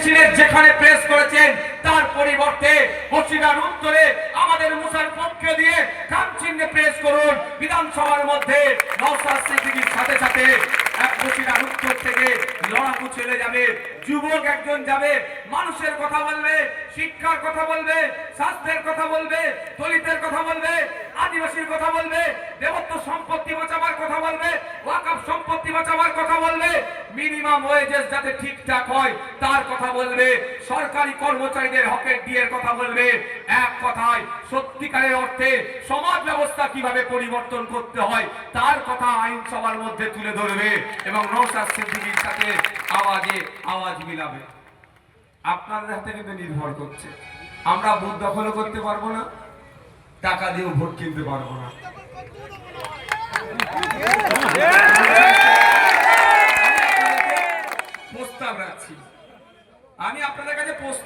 Senate যেখানে press করেছেন তার পরিবর্তে বসিরার উত্তরে আমাদের মুসার পক্ষে দিয়ে খাম চিহ্নে প্রেস করুন। বিধানসভার মধ্যে নওশাদ সিদ্দিকীর সাথে সাথে এক বসিরার উত্তর থেকে লড়াকু চলে যাবে, যুবক একজন যাবে, মানুষের কথা বলবে, শিক্ষার কথা বলবে, স্বাস্থ্যের কথা বলবে, দলিতের কথা বলবে, আদিবাসীর কথা বলবে, দেবত্ব সম্পত্তি বাঁচাবার কথা বলবে, ওয়াকফ সম্পত্তি বাঁচাবার কথা বলবে, মিনিমাম ওয়েজেস যাতে ঠিকঠাক হয় তার কথা বলবে, সরকারি কর্মচারীদের হকের ডিএর কথা বলবে। এক কথায় সত্যিকারের অর্থে সমাজ ব্যবস্থা কিভাবে পরিবর্তন করতে হয় তার কথা আইনসভার মধ্যে তুলে ধরবে এবং নওশাদ সিদ্দিকীর সাথে আওয়াজে আওয়াজ মিলাবে। আপনাদের হাতে কিন্তু নির্ভর করছে। আমরা ভোট দখলও করতে পারবো না, টাকা দিয়েও ভোট কিনতে পারবো না। প্রস্তাব রাখছি, আমি আপনাদের কাছে প্রস্তাব